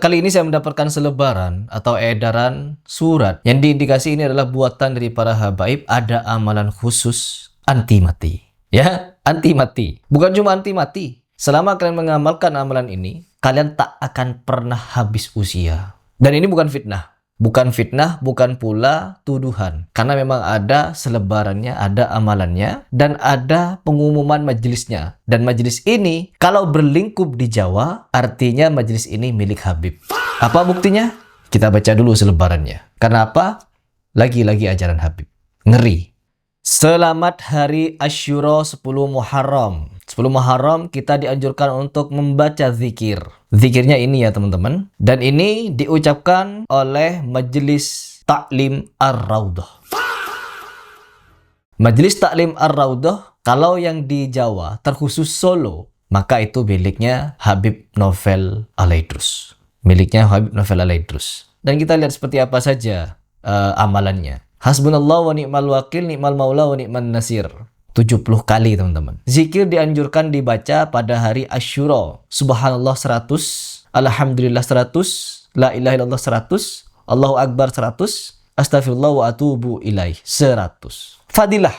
Kali ini saya mendapatkan selebaran atau edaran surat yang diindikasi ini adalah buatan dari para habaib. Ada amalan khusus anti mati. Ya, anti mati. Bukan cuma anti mati. Selama kalian mengamalkan amalan ini, kalian tak akan pernah habis usia. Dan ini bukan fitnah. Bukan fitnah, bukan pula tuduhan. Karena memang ada selebarannya, ada amalannya, dan ada pengumuman majelisnya. Dan majelis ini, kalau berlingkup di Jawa, artinya majelis ini milik Habib. Apa buktinya? Kita baca dulu selebarannya. Karena apa? Lagi-lagi ajaran Habib. Ngeri. Selamat Hari Asyura 10 Muharram. 10 Muharram kita dianjurkan untuk membaca zikir. Zikirnya ini ya teman-teman. Dan ini diucapkan oleh Majelis Taklim Ar-Raudhah. Majelis Taklim Ar-Raudhah, kalau yang di Jawa terkhusus Solo, maka itu miliknya Habib Novel Alaidrus. Miliknya Habib Novel Alaidrus. Dan kita lihat seperti apa saja amalannya. Hasbunallah wa ni'mal wakil, ni'mal maula wa ni'man nasir. 70 kali teman-teman. Zikir dianjurkan dibaca pada hari Asyura. Subhanallah 100, Alhamdulillah 100, La ilaha illallah 100, Allahu Akbar 100, Astaghfirullah wa atubu ilaih 100. Fadilah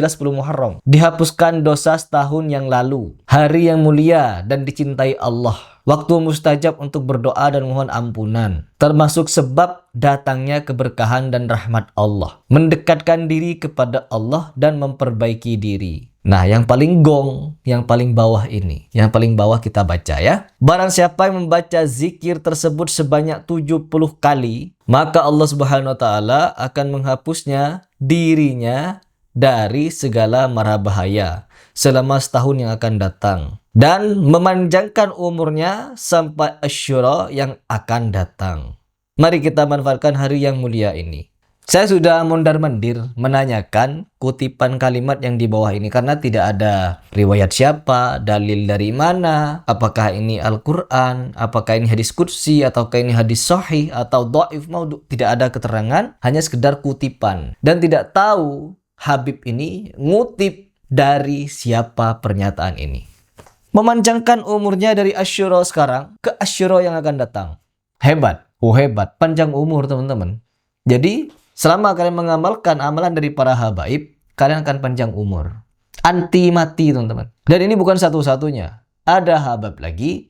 10 Muharram. Dihapuskan dosa setahun yang lalu. Hari yang mulia dan dicintai Allah. Waktu mustajab untuk berdoa dan mohon ampunan. Termasuk sebab datangnya keberkahan dan rahmat Allah. Mendekatkan diri kepada Allah dan memperbaiki diri. Nah, yang paling gong, yang paling bawah ini. Yang paling bawah kita baca ya. Barang siapa yang membaca zikir tersebut sebanyak 70 kali, maka Allah Subhanahu wa taala akan menghapusnya dirinya dari segala mara bahaya selama setahun yang akan datang dan memanjangkan umurnya sampai Asyura yang akan datang. Mari kita manfaatkan hari yang mulia ini. Saya sudah mondar-mandir menanyakan kutipan kalimat yang di bawah ini karena tidak ada riwayat siapa, dalil dari mana, apakah ini Al-Quran, apakah ini hadis qudsi, ataukah ini hadis sahih atau dhaif maudhu. Tidak ada keterangan, hanya sekedar kutipan. Dan tidak tahu Habib ini ngutip dari siapa pernyataan ini. Memanjangkan umurnya dari Asyura sekarang ke Asyura yang akan datang. Hebat. Oh hebat. Panjang umur teman-teman. Jadi selama kalian mengamalkan amalan dari para habaib, kalian akan panjang umur. Anti mati teman-teman. Dan ini bukan satu-satunya. Ada habab lagi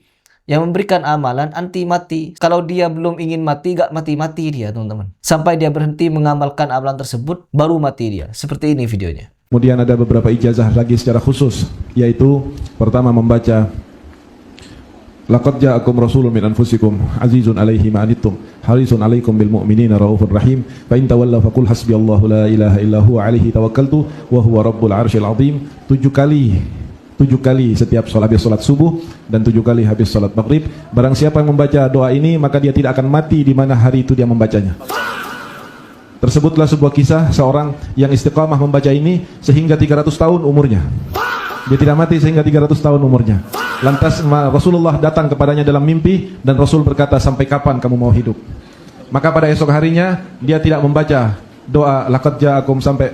yang memberikan amalan anti mati. Kalau dia belum ingin mati, gak mati-mati dia teman-teman. Sampai dia berhenti mengamalkan amalan tersebut, baru mati dia. Seperti ini videonya. Kemudian ada beberapa ijazah lagi secara khusus, yaitu pertama membaca Laqad ja'akum rasulun min anfusikum azizun 'alaihi ma anittum harisun 'alaikum bil mu'minina raufur rahim fa in tawallaw faqul hasbiyallahu la ilaha illa huwa 'alaihi tawakkaltu wa huwa rabbul 'arsyil 'azim. 7 kali setiap habis salat subuh dan 7 kali habis salat maghrib. Barang siapa yang membaca doa ini, maka dia tidak akan mati di mana hari itu dia membacanya. Tersebutlah sebuah kisah seorang yang istiqamah membaca ini sehingga 300 tahun umurnya. Dia tidak mati sehingga 300 tahun umurnya. Lantas Rasulullah datang kepadanya dalam mimpi dan Rasul berkata, sampai kapan kamu mau hidup? Maka pada esok harinya dia tidak membaca doa Laqad ja'akum sampai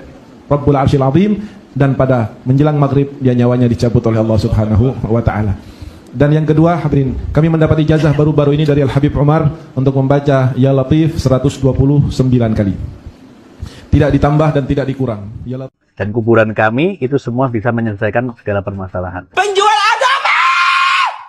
Rabbul 'Arsyil 'Azim, dan pada menjelang maghrib dia nyawanya dicabut oleh Allah Subhanahu wa taala. Dan yang kedua, hadirin, kami mendapat ijazah baru-baru ini dari Al-Habib Umar untuk membaca Ya Latif 129 kali. Tidak ditambah dan tidak dikurang. Ya Latif. Dan kuburan kami itu semua bisa menyelesaikan segala permasalahan. Penjual agama!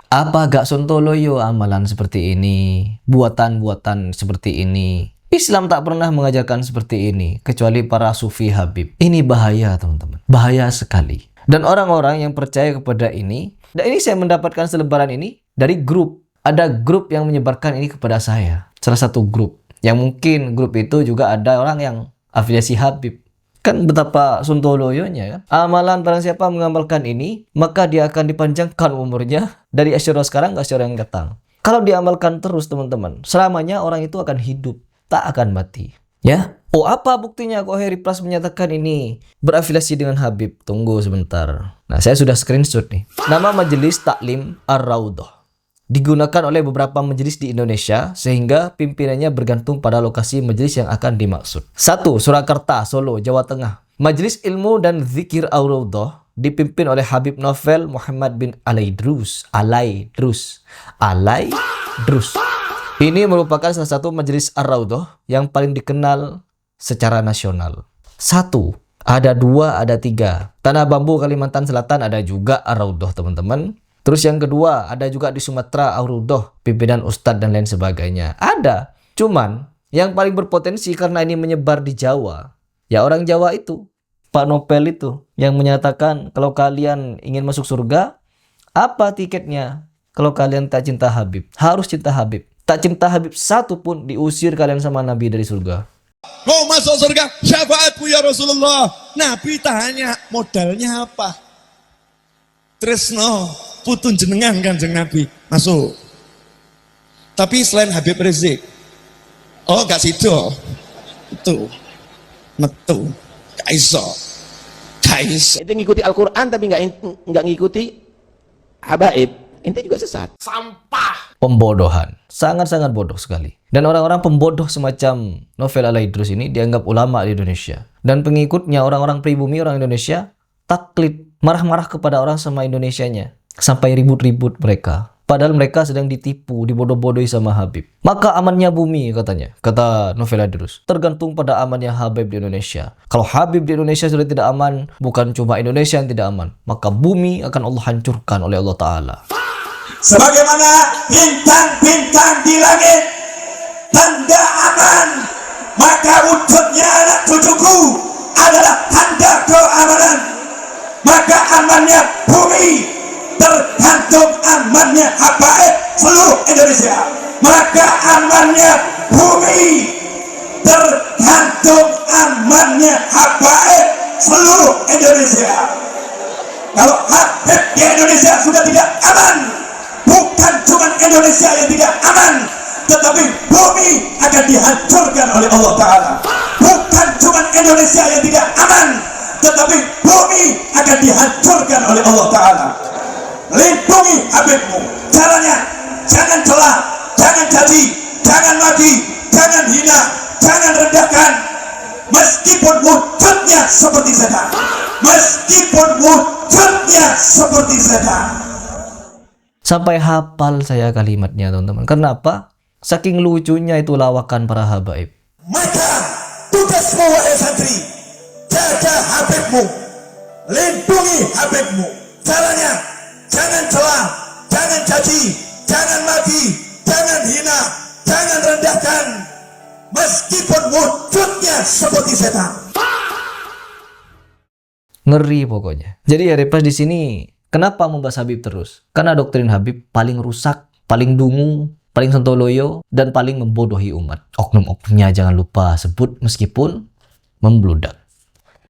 Apa gak sontoloyo amalan seperti ini? Buatan-buatan seperti ini? Islam tak pernah mengajarkan seperti ini, kecuali para sufi Habib. Ini bahaya teman-teman. Bahaya sekali. Dan orang-orang yang percaya kepada ini, dan ini saya mendapatkan selebaran ini dari grup. Ada grup yang menyebarkan ini kepada saya. Salah satu grup. Yang mungkin grup itu juga ada orang yang afiliasi Habib. Kan betapa sontoloyonya ya. Amalan barang siapa mengamalkan ini, maka dia akan dipanjangkan umurnya dari Asyura sekarang ke Asyura yang datang. Kalau diamalkan terus teman-teman, selamanya orang itu akan hidup, tak akan mati. Ya. Oh, apa buktinya kok Heri Plus menyatakan ini berafiliasi dengan Habib? Tunggu sebentar. Nah, saya sudah screenshot nih. Nama Majelis Taklim Ar-Raudhah. Digunakan oleh beberapa majelis di Indonesia sehingga pimpinannya bergantung pada lokasi majelis yang akan dimaksud. 1. Surakarta, Solo, Jawa Tengah. Majelis Ilmu dan Zikir Ar-Raudhah dipimpin oleh Habib Novel Muhammad bin Alaidrus. Ini merupakan salah satu majelis Ar-Raudhah yang paling dikenal secara nasional. 1, ada 2, ada 3. Tanah Bambu Kalimantan Selatan ada juga Ar-Raudhah, teman-teman. Terus yang kedua, ada juga di Sumatera Ar-Raudhah, pimpinan ustadz dan lain sebagainya. Ada. Cuman yang paling berpotensi karena ini menyebar di Jawa, ya orang Jawa itu, Pak Nopel itu, yang menyatakan kalau kalian ingin masuk surga, apa tiketnya? Kalau kalian tak cinta Habib, harus cinta Habib. Tak cinta Habib satu pun, diusir kalian sama Nabi dari surga. Mau masuk surga, syafaatku ya Rasulullah. Nabi tanya, modalnya apa? Tresno, putun jenengan Kanjeng Nabi, masuk. Tapi selain Habib Rizik, oh gak sido, itu, metu, gak iso. Ente ngikuti Al-Quran tapi nggak ngikuti habaib, ente juga sesat. Pembodohan, sangat-sangat bodoh sekali. Dan orang-orang pembodoh semacam Novel Al-Aidrus ini dianggap ulama di Indonesia. Dan pengikutnya, orang-orang pribumi, orang Indonesia, taklid, marah-marah kepada orang sama Indonesianya. Sampai ribut-ribut mereka. Padahal mereka sedang ditipu, dibodoh-bodohi sama Habib. Maka amannya bumi, katanya, kata Novel Al-Aidrus, tergantung pada amannya Habib di Indonesia. Kalau Habib di Indonesia sudah tidak aman, bukan cuma Indonesia yang tidak aman, maka bumi akan Allah hancurkan oleh Allah Ta'ala. Sebagaimana bintang-bintang di langit tanda aman, maka wujudnya anak cucuku adalah tanda keamanan. Maka amannya bumi tergantung amannya habaib seluruh Indonesia. Maka amannya bumi tergantung amannya habaib seluruh Indonesia. Kalau Habib di Indonesia sudah tidak aman, bukan cuma Indonesia yang tidak aman, tetapi bumi akan dihancurkan oleh Allah Ta'ala. Bukan cuma Indonesia yang tidak aman, tetapi bumi akan dihancurkan oleh Allah Ta'ala. Lindungi Habibmu. Caranya, jangan celah, jangan caci, jangan maki, jangan hina, jangan rendahkan. Meskipun wujudnya seperti setan, meskipun wujudnya seperti setan. Sampai hafal saya kalimatnya, teman-teman. Kenapa? Saking lucunya itu lawakan para habaib. Maka tugasmu wahai santri, jaga Habibmu, lindungi Habibmu. Caranya, jangan celah, jangan caci, jangan maki, jangan hina, jangan rendahkan. Meskipun wujudnya seperti setan. Ngeri pokoknya. Jadi ya Repas di sini, kenapa membahas Habib terus? Karena doktrin Habib paling rusak, paling dungu, paling sontoloyo, dan paling membodohi umat. Oknum-oknumnya jangan lupa sebut meskipun membludak.